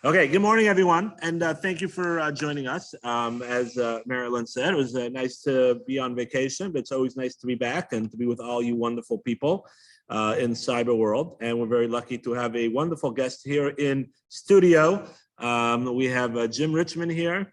Okay, good morning, everyone, and thank you for joining us. As Marilyn said, it was nice to be on vacation, but it's always nice to be back and to be with all you wonderful people in cyber world. And we're very lucky to have a wonderful guest here in studio. We have Jim Richmond here,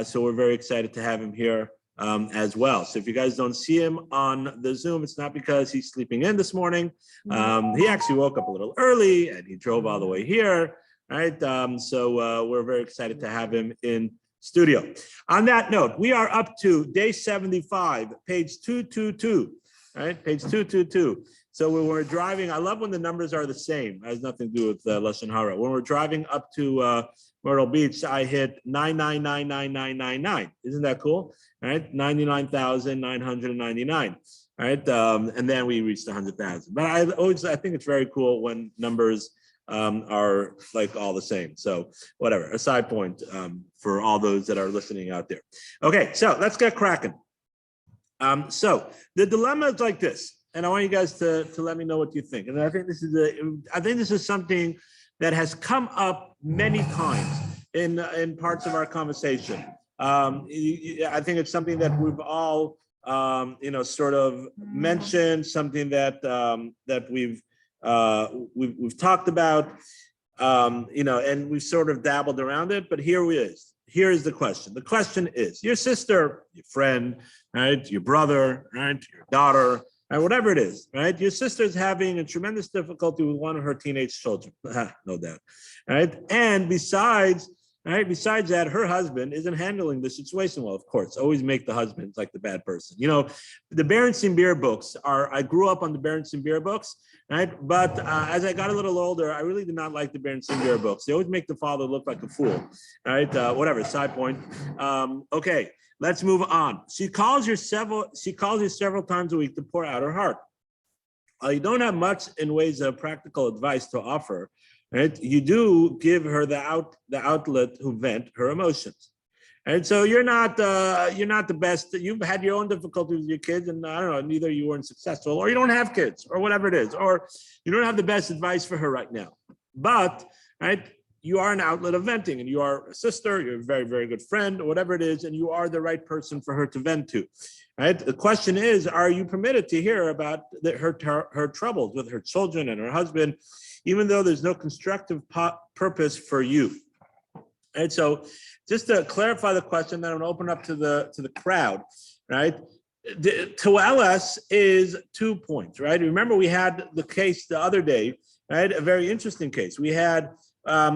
so we're very excited to have him here as well. So if you guys don't see him on the Zoom, it's not because he's sleeping in this morning. He actually woke up a little early and he drove all the way here. Right, so we're very excited to have him in studio. On that note, we are up to day 75, page 222, right? Page 222. So when we're driving, I love when the numbers are the same. It has nothing to do with Lashon Hara. When we're driving up to Myrtle Beach, I hit 9999999. Isn't that cool? All right, 99,999. All right, and then we reached 100,000. But I think it's very cool when numbers are like all the same. So whatever, a side point for all those that are listening out there. Okay, so let's get cracking. So the dilemma is like this, and I want you guys to let me know what you think. And I think this is something that has come up many times in parts of our conversation. I think it's something that we've all sort of mentioned, something that we've talked about, and we've sort of dabbled around it, but here is the question. The question is, your sister, your friend, right, your brother, right, your daughter, right, whatever it is, right, your sister's having a tremendous difficulty with one of her teenage children, no doubt, right, and besides that, her husband isn't handling the situation well. Of course, always make the husband like the bad person. You know, the Berenstein Beer books I grew up on the Berenstein Beer books, right? But as I got a little older, I really did not like the Berenstein Beer books. They always make the father look like a fool, right? Whatever, side point. Okay, let's move on. She calls you several times a week to pour out her heart. You don't have much in ways of practical advice to offer. Right? You do give her the outlet to vent her emotions. And so you're not the best. You've had your own difficulties with your kids, and I don't know, neither you weren't successful, or you don't have kids, or whatever it is, or you don't have the best advice for her right now. But right, you are an outlet of venting, and you are a sister, you're a very, very good friend, or whatever it is, and you are the right person for her to vent to. Right? The question is, are you permitted to hear about her troubles with her children and her husband, even though there's no constructive purpose for you? And so just to clarify the question, then I'm gonna open up to the crowd, right? To LS is 2 points, right? Remember we had the case the other day, right? A very interesting case. We had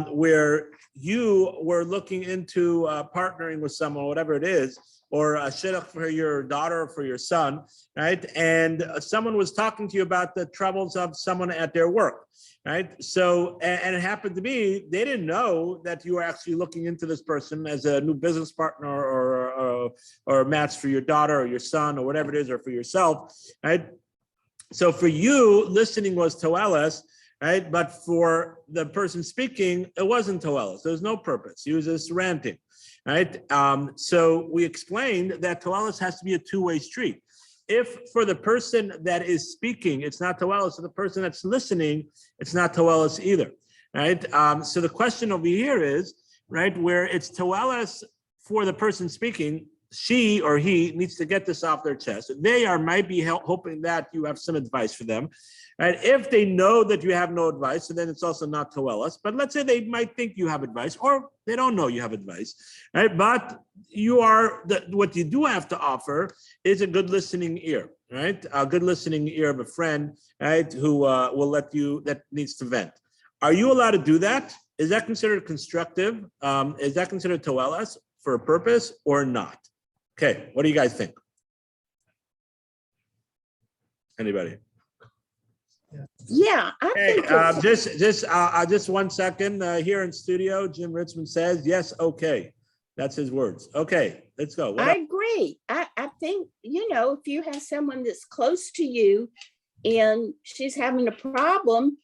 where you were looking into partnering with someone, whatever it is, or a shidduch for your daughter or for your son, right? And someone was talking to you about the troubles of someone at their work, right? So, and it happened to be, they didn't know that you were actually looking into this person as a new business partner or a match for your daughter or your son or whatever it is, or for yourself, right? So for you, listening was toelis, right? But for the person speaking, it wasn't toelis. There's no purpose. He was just ranting. Right. So we explained that toelis has to be a two-way street. If for the person that is speaking, it's not toelis, so the person that's listening, it's not toelis either. Right. So the question over here is, right, where it's toelis for the person speaking, she or he needs to get this off their chest. They might be hoping that you have some advice for them. Right? If they know that you have no advice, so then it's also not toelis. But let's say they might think you have advice, or they don't know you have advice, right? But what you do have to offer is a good listening ear, right? A good listening ear of a friend, right? Who will let you, that needs to vent. Are you allowed to do that? Is that considered constructive? Is that considered toelis for a purpose or not? Okay, what do you guys think? Anybody? Yeah, I think just 1 second. Here in studio, Jim Richmond says yes. Okay, that's his words. Okay, let's go. I agree. I think, if you have someone that's close to you and she's having a problem,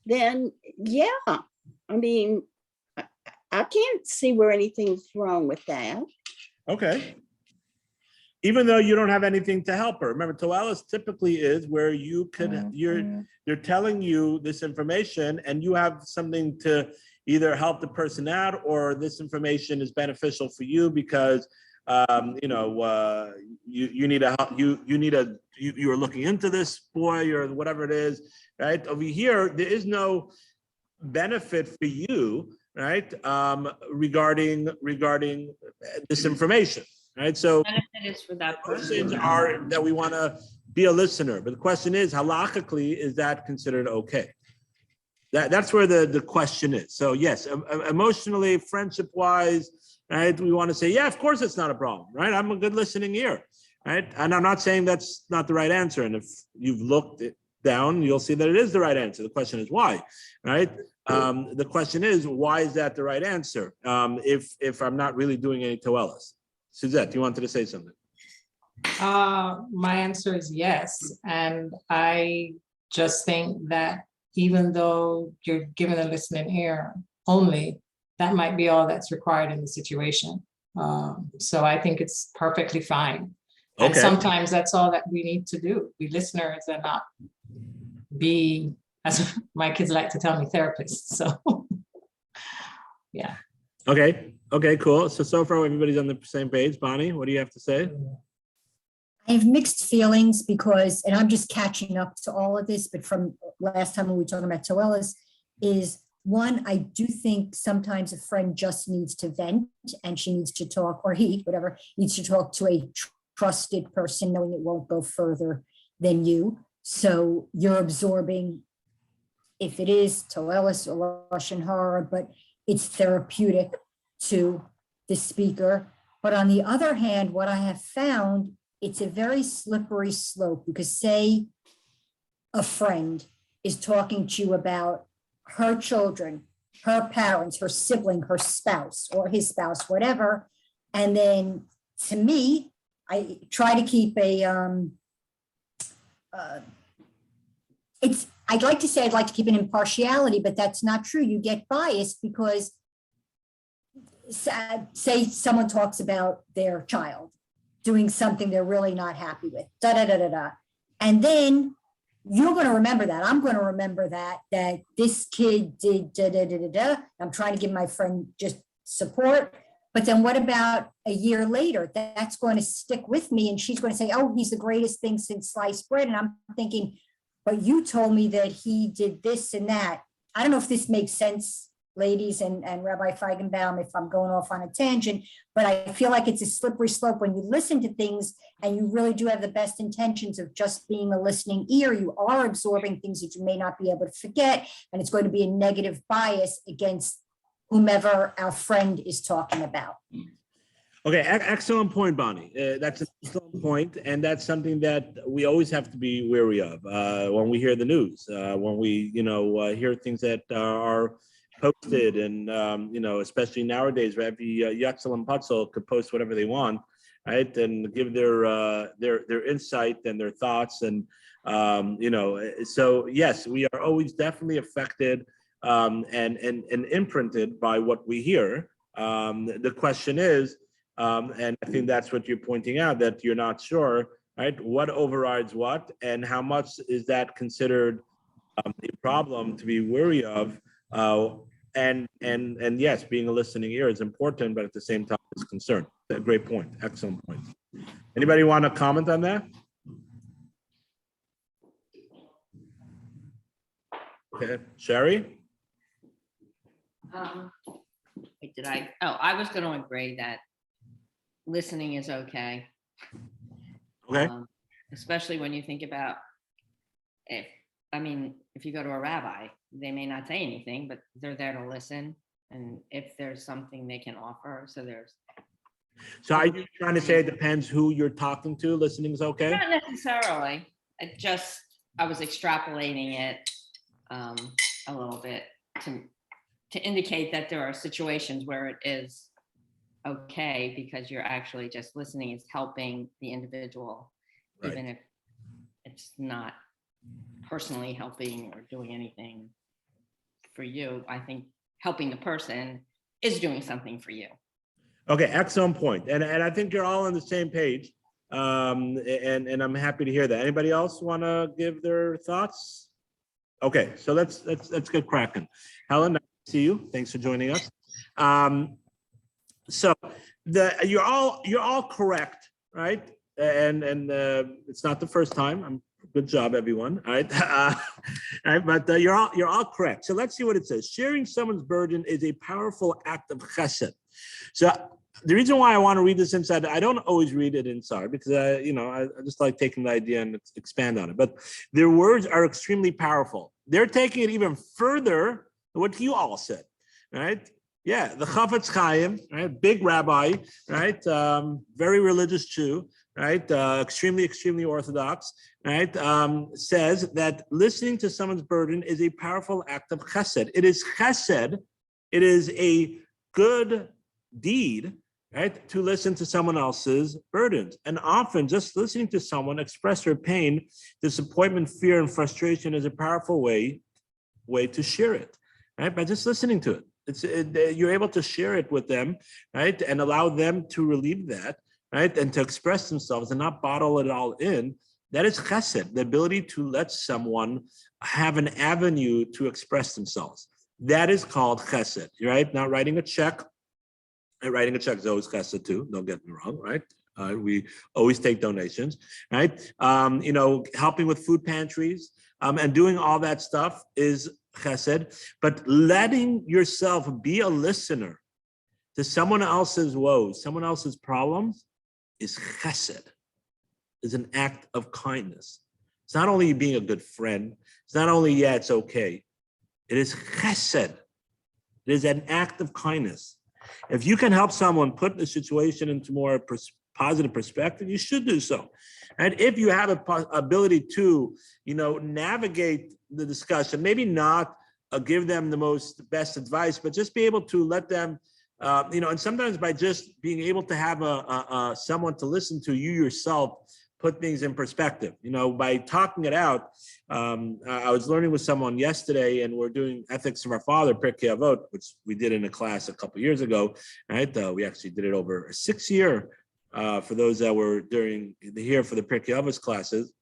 then yeah, I mean, I can't see where anything's wrong with that. Okay. Even though you don't have anything to help her. Remember, toelis typically is where you could, you're telling you this information and you have something to, either help the person out, or this information is beneficial for you because you are looking into this boy or whatever it is, right? Over here, there is no benefit for you, right? Regarding this information, right? So Benefit is for that questions person. are that we want to be a listener, but the question is, halachically, is that considered okay? That's where the question is. So yes, emotionally, friendship-wise, right? We want to say, yeah, of course it's not a problem, right? I'm a good listening ear, right? And I'm not saying that's not the right answer. And if you've looked it down, you'll see that it is the right answer. The question is why, right? The question is, why is that the right answer? If I'm not really doing any toelas. Suzette, you wanted to say something? My answer is yes. And I just think that even though you're given a listening ear only, that might be all that's required in the situation. So I think it's perfectly fine. And Okay. sometimes that's all that we need to do. Be listeners and not be, as my kids like to tell me, therapists. So yeah. Okay, cool. So far everybody's on the same page. Bonnie, what do you have to say? I have mixed feelings because, and I'm just catching up to all of this, but from last time when we were talking about Toelas, is one, I do think sometimes a friend just needs to vent and she needs to talk, or he, whatever, needs to talk to a trusted person, knowing it won't go further than you. So you're absorbing, if it is Toelas or Lashon Hara, but it's therapeutic to the speaker. But on the other hand, what I have found, it's a very slippery slope, because say a friend is talking to you about her children, her parents, her sibling, her spouse, or his spouse, whatever. And then to me, I try to keep I'd like to say I'd like to keep an impartiality, but that's not true. You get biased because say someone talks about their child doing something they're really not happy with, and then you're going to remember that. I'm going to remember that this kid did I'm trying to give my friend just support. But then what about a year later? That's going to stick with me, and she's going to say, oh, he's the greatest thing since sliced bread. And I'm thinking, but you told me that he did this and that. I don't know if this makes sense, ladies and Rabbi Feigenbaum, if I'm going off on a tangent, but I feel like it's a slippery slope when you listen to things and you really do have the best intentions of just being a listening ear. You are absorbing things that you may not be able to forget, and it's going to be a negative bias against whomever our friend is talking about. Okay, excellent point, Bonnie. That's an excellent point, and that's something that we always have to be wary of when we hear the news, when we, hear things that are posted, and especially nowadays, Rabbi Yatzel and Patzel could post whatever they want, right, and give their insight and their thoughts, and so yes, we are always definitely affected and imprinted by what we hear. The question is, and I think that's what you're pointing out, that you're not sure, right? What overrides what, and how much is that considered a problem to be wary of? And yes, being a listening ear is important, but at the same time, it's concern. A great point. Excellent point. Anybody want to comment on that? Okay, Sherry? Wait, I was going to agree that listening is okay. Okay. Especially when you think about if you go to a rabbi, they may not say anything, but they're there to listen. And if there's something they can offer, So are you trying to say it depends who you're talking to? Listening is okay? Not necessarily. I was extrapolating it a little bit to indicate that there are situations where it is okay, because you're actually just listening is helping the individual, Right. even if it's not personally helping or doing anything for you. I think helping the person is doing something for you. Okay, excellent point. And I think you're all on the same page. And I'm happy to hear that. Anybody else want to give their thoughts? Okay, so let's get cracking. Helen, See you. Thanks for joining us. So you're all correct, right? And it's not the first time. Good job, everyone. All right, all right. But you're all correct. So let's see what it says. Sharing someone's burden is a powerful act of chesed. So the reason why I want to read this inside, I don't always read it inside because I just like taking the idea and expand on it. But their words are extremely powerful. They're taking it even further than what you all said, right? Yeah, the Chafetz Chaim, right? Big rabbi, right? Very religious Jew, right? Extremely orthodox, right? Says that listening to someone's burden is a powerful act of chesed. It is chesed. It is a good deed, right? To listen to someone else's burdens. And often just listening to someone express their pain, disappointment, fear, and frustration is a powerful way to share it, right? By just listening to it. You're able to share it with them, right? And allow them to relieve that, right? And to express themselves and not bottle it all in. That is chesed, the ability to let someone have an avenue to express themselves. That is called chesed, right? Not writing a check. And writing a check is always chesed too, don't get me wrong, right? We always take donations, right? Helping with food pantries and doing all that stuff is chesed, but letting yourself be a listener to someone else's woes, someone else's problems is chesed, is an act of kindness. It's not only being a good friend, it's not only, it's okay. It is chesed. It is an act of kindness. If you can help someone put the situation into more positive perspective, you should do so. And if you have an ability to, navigate the discussion, maybe not give them the best advice, but just be able to let them, and sometimes by just being able to have someone to listen to, you yourself put things in perspective, by talking it out. I was learning with someone yesterday, and we're doing Ethics of Our Father, Pirkei Avot, which we did in a class a couple years ago, right? We actually did it over a 6-year for those that were here for the Pirkei Avot classes,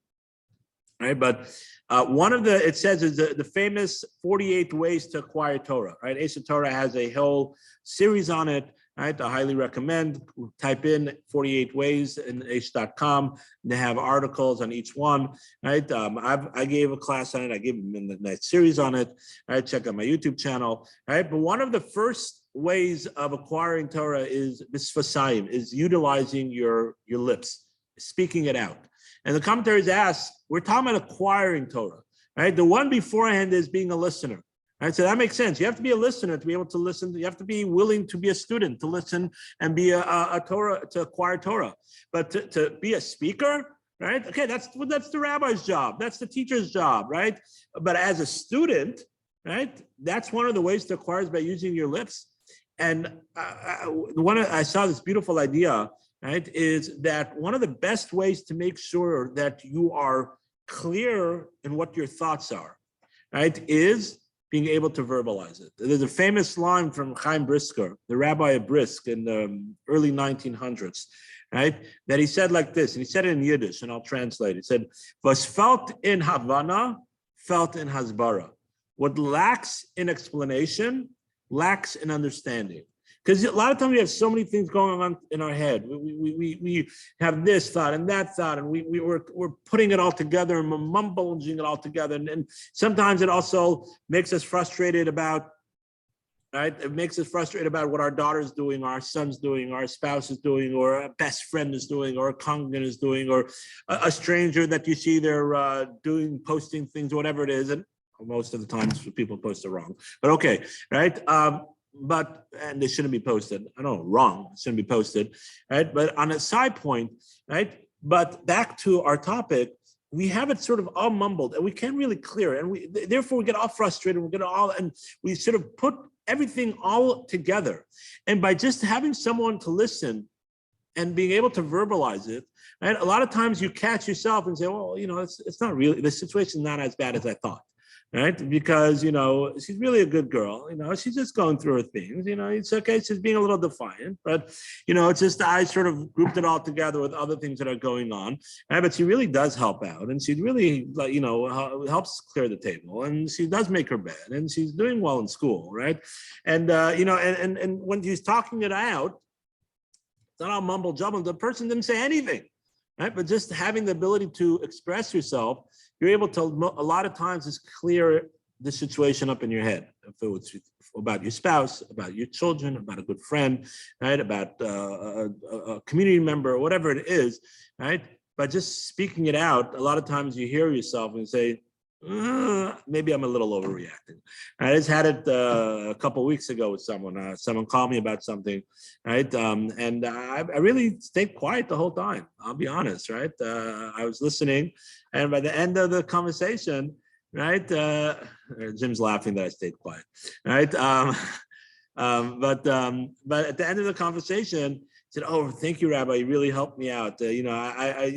right? But one of it says is the famous 48 ways to acquire Torah, right? Ace of Torah has a whole series on it, right? I highly recommend. Type in 48 ways in H.com. They have articles on each one, right? I gave a class on it. I gave them in the night series on it. Right? Check out my YouTube channel, right? But one of the first ways of acquiring Torah is Mitzvot, is utilizing your lips, speaking it out. And the commentaries ask, we're talking about acquiring Torah, right? The one beforehand is being a listener. Right, so that makes sense. You have to be a listener to be able to listen. You have to be willing to be a student to listen and be a Torah, to acquire Torah. But to be a speaker, right? Okay, that's the rabbi's job. That's the teacher's job, right? But as a student, right? That's one of the ways to acquire is by using your lips. And I saw this beautiful idea, right? Is that one of the best ways to make sure that you are clear in what your thoughts are, right? Is being able to verbalize it. There's a famous line from Chaim Brisker, the rabbi of Brisk in the early 1900s, right? That he said like this, and he said it in Yiddish, and I'll translate. He said, "Was felt in Havana, felt in Hasbara. What lacks in explanation, lacks in understanding." Because a lot of times we have so many things going on in our head. We have this thought and that thought, and we're putting it all together and we're mumbling it all together. And sometimes it also makes us frustrated about, right? It makes us frustrated about what our daughter's doing, our son's doing, our spouse is doing, or a best friend is doing, or a congregant is doing, or a stranger that you see they're posting things, whatever it is. And most of the times people post it wrong, but okay, right? And they shouldn't be posted. I don't know, wrong, it shouldn't be posted, right? But on a side point, right? But back to our topic, we have it sort of all mumbled and we can't really clear it. And therefore we get all frustrated, and we sort of put everything all together. And by just having someone to listen and being able to verbalize it, right? A lot of times you catch yourself and say, well, it's not really, the situation's not as bad as I thought. right? Because, she's really a good girl, she's just going through her things, it's okay. She's being a little defiant, but, it's just, I sort of grouped it all together with other things that are going on, right? But she really does help out, and she really, helps clear the table, and she does make her bed, and she's doing well in school, right? And, and when he's talking it out, it's not all mumble jumble. The person didn't say anything, right? But just having the ability to express yourself, you're able to, a lot of times, just clear the situation up in your head. If it was about your spouse, about your children, about a good friend, right? About a community member, or whatever it is, right? But just speaking it out, a lot of times you hear yourself and say, maybe I'm a little overreacting. I just had it a couple of weeks ago with someone. Someone called me about something, right? And I really stayed quiet the whole time. I'll be honest, right? I was listening, and by the end of the conversation, right? Jim's laughing that I stayed quiet, right? But at the end of the conversation, said, "Oh, thank you, Rabbi. You really helped me out. I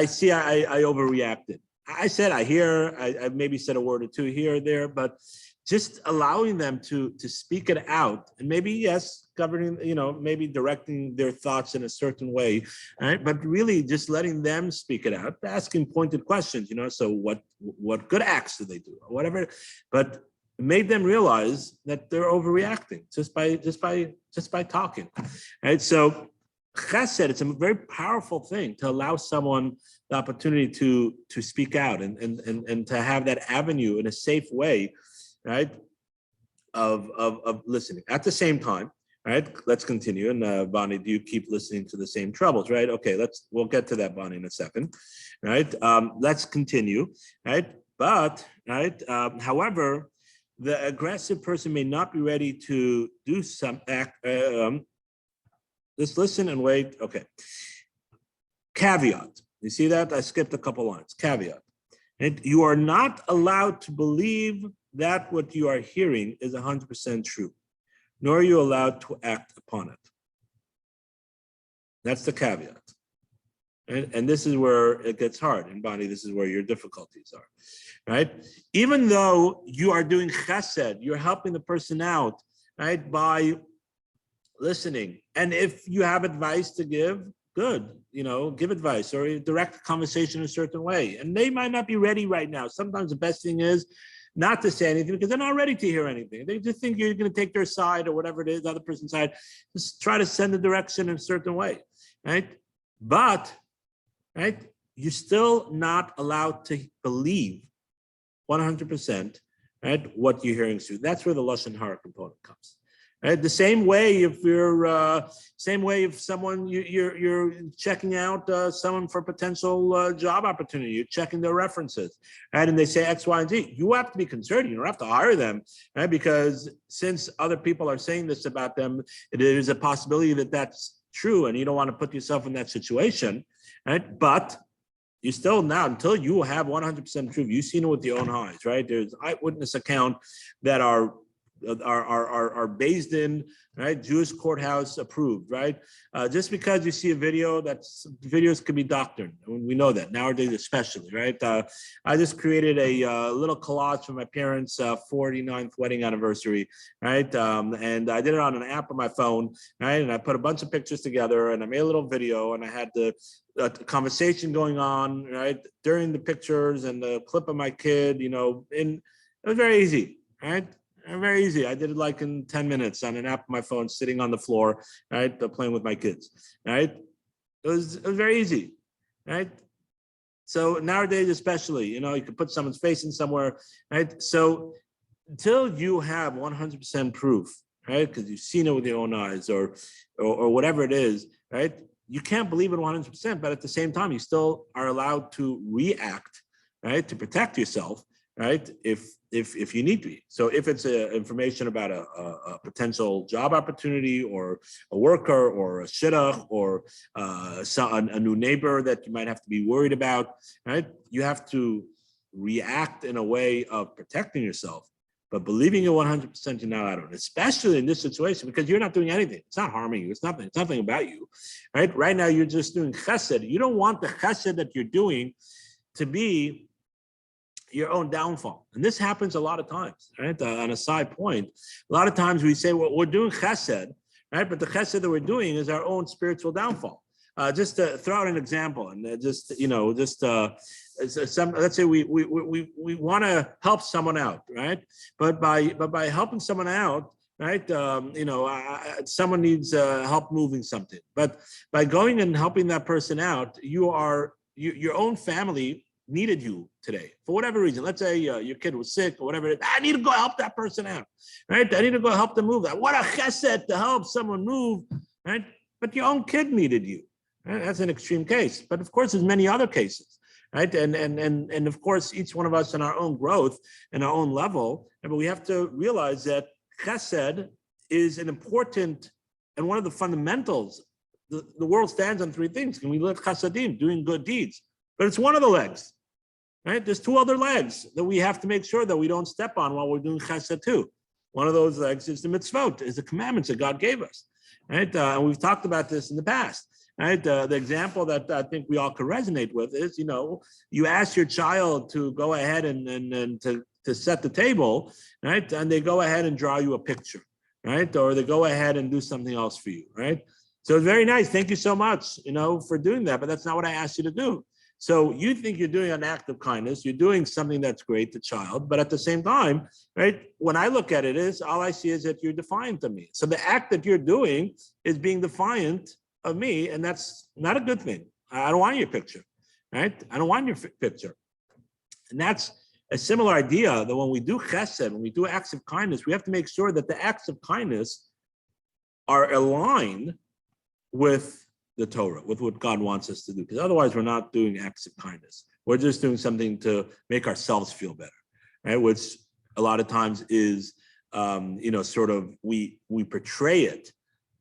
see I overreacted." I said, I maybe said a word or two here or there, but just allowing them to speak it out, and maybe, yes, governing, maybe directing their thoughts in a certain way, right? But really just letting them speak it out, asking pointed questions, so what good acts do they do, or whatever, but made them realize that they're overreacting just by talking, right? So chesed, it's a very powerful thing to allow someone the opportunity to speak out and to have that avenue in a safe way, right? Of listening. At the same time, right? Let's continue. And Bonnie, do you keep listening to the same troubles, right? Okay, we'll get to that, Bonnie, in a second, right? Let's continue, right? But, right, however, the aggressive person may not be ready to do some act. Just listen and wait. Okay. Caveat. You see that? I skipped a couple lines. Caveat. And you are not allowed to believe that what you are hearing is 100% true, nor are you allowed to act upon it. That's the caveat. And this is where it gets hard. And Bonnie, this is where your difficulties are, right? Even though you are doing chesed, you're helping the person out, right, by listening. And if you have advice to give, good, give advice or direct the conversation a certain way. And they might not be ready right now. Sometimes the best thing is not to say anything because they're not ready to hear anything. They just think you're going to take their side or whatever it is, the other person's side. Just try to send the direction in a certain way, right? But, right, you're still not allowed to believe 100%, right, what you're hearing through. That's where the Lashon Hara component comes. Right? The same way if someone you're checking out someone for potential job opportunity, you're checking their references, right? And they say X, Y, and Z. You have to be concerned. You don't have to hire them, right? Because since other people are saying this about them, it is a possibility that that's true, and you don't want to put yourself in that situation, right? But you still now, until you have 100% truth, you've seen it with your own eyes, right? There's eyewitness account that are based in, right, Jewish courthouse approved, right? Just because you see a video, videos can be doctored. We know that nowadays, especially, right? I just created a little collage for my parents' 49th wedding anniversary, right? And I did it on an app on my phone, right? And I put a bunch of pictures together, and I made a little video, and I had the conversation going on, right, during the pictures and the clip of my kid, and it was very easy, right? Very easy. I did it like in 10 minutes on an app on my phone, sitting on the floor, right, playing with my kids, right? It was very easy, right? So nowadays, especially, you can put someone's face in somewhere, right? So until you have 100% proof, right, because you've seen it with your own eyes or whatever it is, right? You can't believe it 100%, but at the same time, you still are allowed to react, right, to protect yourself, right, if you need to be. So if it's information about a potential job opportunity or a worker or a shidduch or a new neighbor that you might have to be worried about, right, you have to react in a way of protecting yourself, but believing it 100%, you're not allowed to, especially in this situation, because you're not doing anything. It's not harming you. It's nothing about you, right? Right now, you're just doing chesed. You don't want the chesed that you're doing to be your own downfall. And this happens a lot of times, right? On a side point, a lot of times we say, well, we're doing chesed, right? But the chesed that we're doing is our own spiritual downfall. Just to throw out an example, and let's say we want to help someone out, right? But by helping someone out, right? Someone needs help moving something. But by going and helping that person out, your own family needed you today for whatever reason. Let's say your kid was sick or whatever. I need to go help that person out, right? I need to go help them move. What a chesed to help someone move, right? But your own kid needed you. Right? That's an extreme case. But of course, there's many other cases, right? And of course, each one of us in our own growth and our own level. But we have to realize that chesed is an important and one of the fundamentals. The world stands on three things. Can we live chesedim, doing good deeds? But it's one of the legs, right? There's two other legs that we have to make sure that we don't step on while we're doing chesed too. One of those legs is the mitzvot, is the commandments that God gave us, right? And we've talked about this in the past, right? The example that I think we all can resonate with is, you ask your child to go ahead and to set the table, right? And they go ahead and draw you a picture, right? Or they go ahead and do something else for you, right? So it's very nice. Thank you so much, for doing that. But that's not what I asked you to do. So you think you're doing an act of kindness. You're doing something that's great to child. But at the same time, right, when I look at it, all I see is that you're defiant of me. So the act that you're doing is being defiant of me. And that's not a good thing. I don't want your picture, right? I don't want your picture. And that's a similar idea that when we do chesed, when we do acts of kindness, we have to make sure that the acts of kindness are aligned with the Torah, with what God wants us to do. Because otherwise we're not doing acts of kindness. We're just doing something to make ourselves feel better, right? Which a lot of times is, sort of we portray it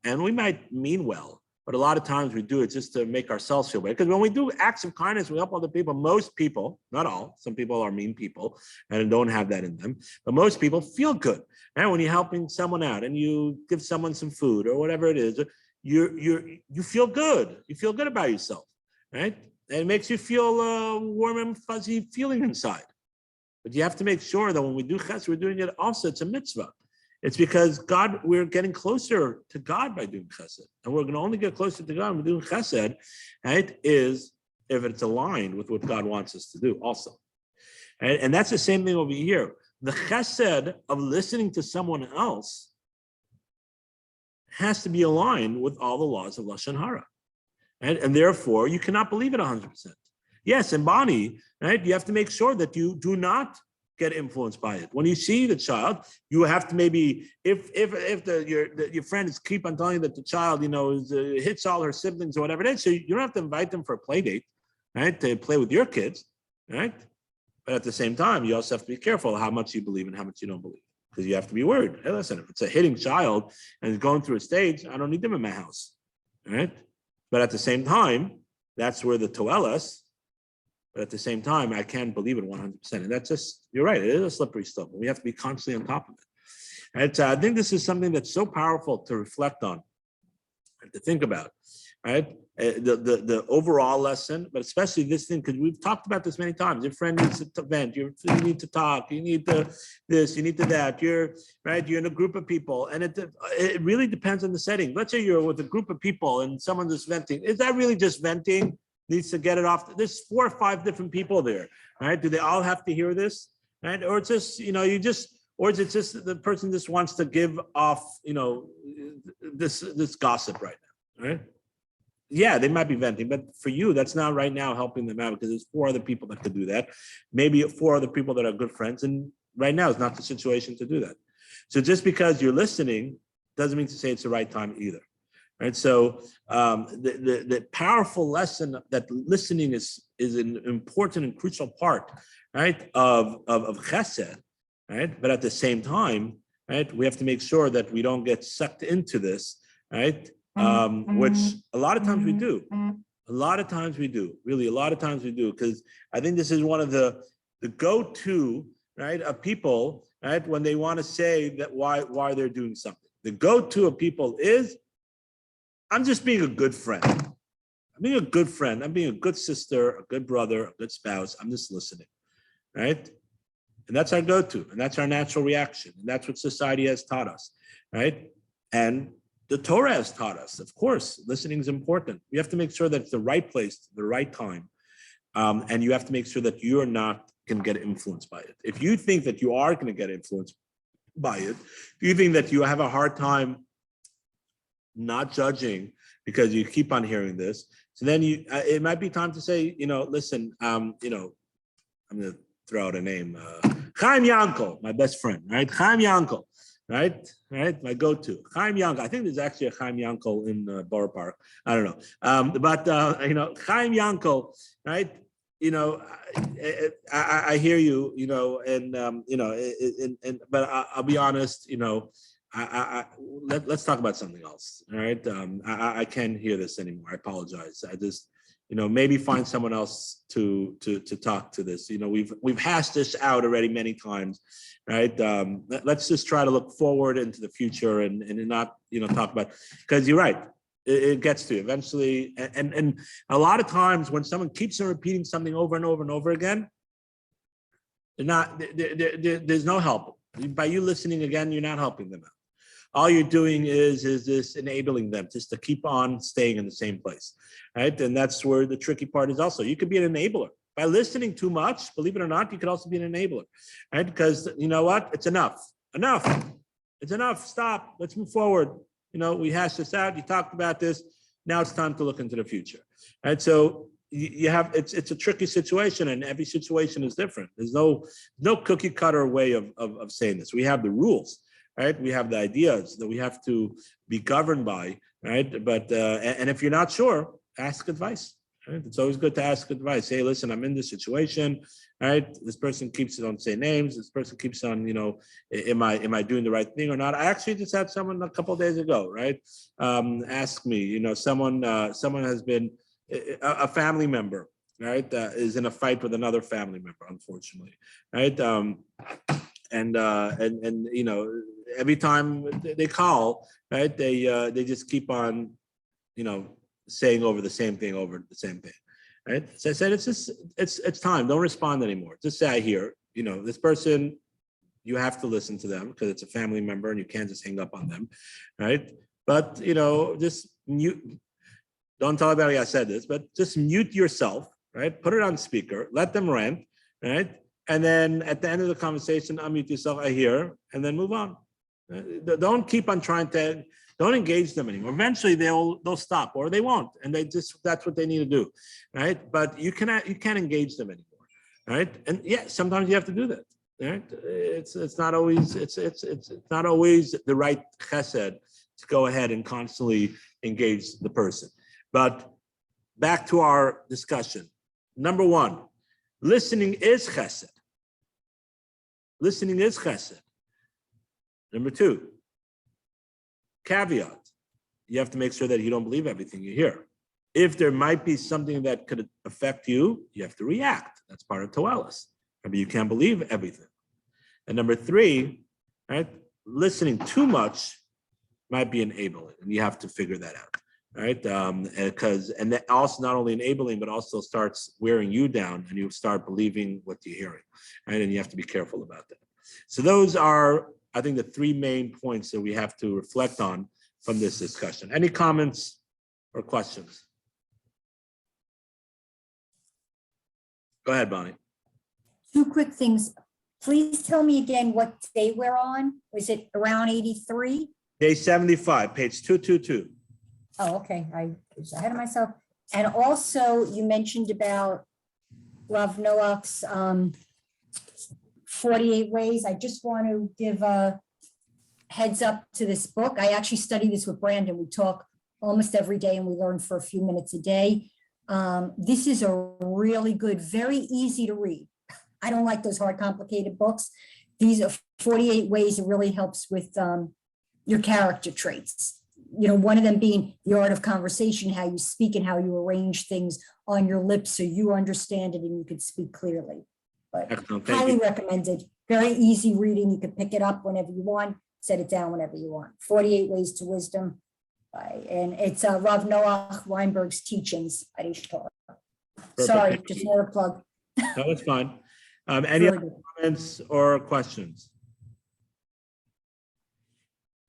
and we might mean well, but a lot of times we do it just to make ourselves feel better. Because when we do acts of kindness, we help other people. Most people, not all, some people are mean people and don't have that in them, but most people feel good. And when you're helping someone out and you give someone some food or whatever it is, you feel good. You feel good about yourself, right? And it makes you feel warm and fuzzy feeling inside. But you have to make sure that when we do chesed, we're doing it also. It's a mitzvah. It's because God, we're getting closer to God by doing chesed, and we're going to only get closer to God when we're doing chesed. Right? Is if it's aligned with what God wants us to do, also. Right? And that's the same thing over here. The chesed of listening to someone else has to be aligned with all the laws of Lashon Hara. Right? And therefore, you cannot believe it 100%. Yes, in Bani, right, you have to make sure that you do not get influenced by it. When you see the child, you have to maybe, if your friends keep on telling you that the child, hits all her siblings or whatever it is, so you don't have to invite them for a play date, right, to play with your kids, right? But at the same time, you also have to be careful how much you believe and how much you don't believe. Because you have to be worried. Hey, listen, if it's a hitting child and it's going through a stage, I don't need them in my house, right? But at the same time, that's where the toelas. But at the same time, I can't believe it 100%. And that's just, you're right, it is a slippery slope. We have to be constantly on top of it. And I think this is something that's so powerful to reflect on and to think about, right? The overall lesson, but especially this thing, because we've talked about this many times. Your friend needs to vent, you need to talk, you need to this, you need to that. You're in a group of people, and it really depends on the setting. Let's say you're with a group of people and someone's just venting. Is that really just venting? Needs to get it off. There's 4 or 5 different people there, right? Do they all have to hear this, right? Or it's just, or is it just the person just wants to give off, this gossip right now, right? Yeah, they might be venting, but for you, that's not right now helping them out because there's 4 other people that could do that. Maybe 4 other people that are good friends, and right now is not the situation to do that. So just because you're listening doesn't mean to say it's the right time either. Right. So the powerful lesson that listening is an important and crucial part, right, of chesed, right? But at the same time, right, we have to make sure that we don't get sucked into this, right? Which a lot of times we do. A lot of times we do. Really, a lot of times we do, because I think this is one of the go-to, right, of people, right, when they want to say that why they're doing something. The go-to of people is, I'm just being a good friend. I'm being a good friend. I'm being a good sister, a good brother, a good spouse. I'm just listening, right? And that's our go-to, and that's our natural reaction. And that's what society has taught us, right? And the Torah has taught us, of course, listening is important. You have to make sure that it's the right place, the right time. And you have to make sure that you're not going to get influenced by it. If you think that you are going to get influenced by it, if you think that you have a hard time not judging because you keep on hearing this, so then it might be time to say, listen, I'm going to throw out a name, Chaim Yankel, my best friend, right? Chaim Yankel, right? My go-to, Chaim Yankel. I think there's actually a Chaim Yankel in Borough Park. I don't know, but Chaim Yankel, right? I hear you, but I'll be honest, let's talk about something else. All right. I can't hear this anymore. I apologize. I just, maybe find someone else to talk to this. We've hashed this out already many times, right? Let's just try to look forward into the future and not, talk about, because you're right. It gets to you eventually. And a lot of times when someone keeps on repeating something over and over and over again, there's no help. By you listening again, you're not helping them out. All you're doing is this enabling them just to keep on staying in the same place, right? And that's where the tricky part is also. You could be an enabler. By listening too much, believe it or not, you could also be an enabler, right? Because you know what? It's enough. It's enough. Stop. Let's move forward. We hashed this out. You talked about this. Now it's time to look into the future, right? So you have, it's a tricky situation, and every situation is different. There's no cookie cutter way of saying this. We have the rules, right? We have the ideas that we have to be governed by, right? But and if you're not sure, ask advice. Right? It's always good to ask advice. Hey, listen, I'm in this situation, right? This person keeps on saying names. This person keeps on, am I doing the right thing or not? I actually just had someone a couple of days ago, right? Ask me, someone has been a family member, right? Is in a fight with another family member, unfortunately, right? And every time they call, right? They just keep on, saying over the same thing, right? So I said, it's time. Don't respond anymore. Just say, I hear, this person, you have to listen to them because it's a family member and you can't just hang up on them, right? But, just mute. Don't tell everybody I said this, but just mute yourself, right? Put it on speaker, let them rant, right? And then at the end of the conversation, unmute yourself, I hear, and then move on. Don't keep on don't engage them anymore. Eventually they'll stop, or they won't, and that's what they need to do, right? But you can't engage them anymore, right? And yeah, sometimes you have to do that, right? It's not always the right chesed to go ahead and constantly engage the person. But back to our discussion. Number one, listening is chesed. Listening is chesed. Number two, caveat, you have to make sure that you don't believe everything you hear. If there might be something that could affect you, you have to react. That's part of Toelis. Maybe you can't believe everything. And number three, right, listening too much might be enabling, and you have to figure that out, right? And that also not only enabling, but also starts wearing you down, and you start believing what you're hearing, right? And you have to be careful about that. So those are, I think, the three main points that we have to reflect on from this discussion. Any comments or questions? Go ahead, Bonnie. Two quick things. Please tell me again what day we're on. Was it around 83? Day 75, page 222. Oh, okay. I was ahead of myself. And also you mentioned about Rav Noach's 48 ways. I just want to give a heads up to this book. I actually study this with Brandon. We talk almost every day and we learn for a few minutes a day. This is a really good, very easy to read. I don't like those hard, complicated books. These are 48 ways. It really helps with your character traits. One of them being the art of conversation, how you speak and how you arrange things on your lips so you understand it and you can speak clearly. But highly recommended. Very easy reading. You can pick it up whenever you want, set it down whenever you want. 48 Ways to Wisdom. And it's Rav Noach Weinberg's teachings at Ish Torah. Sorry, just more a plug. No, it's fine. Any Really other good. comments or questions?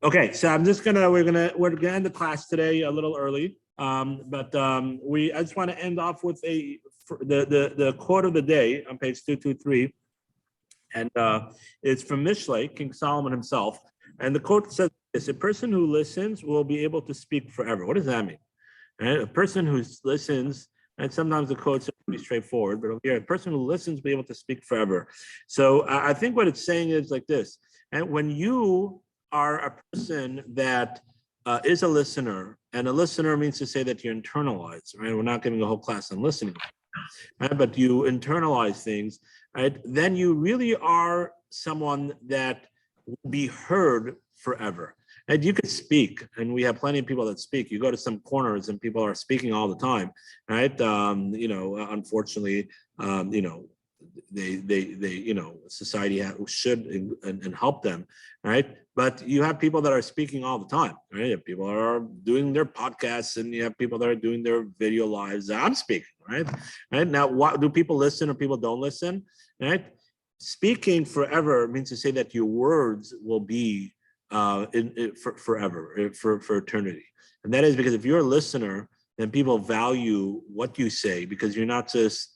Okay, so we're gonna end the class today a little early. But I just want to end off with the quote of the day on page 223. And it's from Mishlei, King Solomon himself. And the quote says this: a person who listens will be able to speak forever. What does that mean? Right? A person who listens, and sometimes the quotes are pretty straightforward, but here, a person who listens will be able to speak forever. So I think what it's saying is like this: and when you are a person that is a listener, and a listener means to say that you internalize, right? We're not giving a whole class on listening, right? But you internalize things, right? Then you really are someone that will be heard forever. And you could speak, and we have plenty of people that speak. You go to some corners and people are speaking all the time, right? Unfortunately, society should and help them, right? But you have people that are speaking all the time, right? People are doing their podcasts, and you have people that are doing their video lives. I'm speaking, right? Right now, what do people listen or people don't listen? Right? Speaking forever means to say that your words will be forever, for eternity, and that is because if you're a listener, then people value what you say because you're not just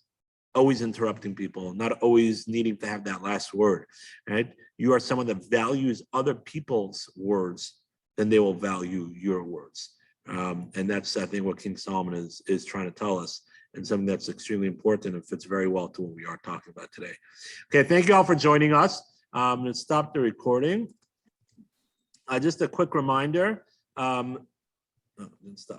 always interrupting people, not always needing to have that last word, right? You are someone that values other people's words, then they will value your words. And that's, I think, what King Solomon is trying to tell us, and something that's extremely important and fits very well to what we are talking about today. Okay, thank you all for joining us. I'm going to stop the recording. Just a quick reminder. Didn't stop.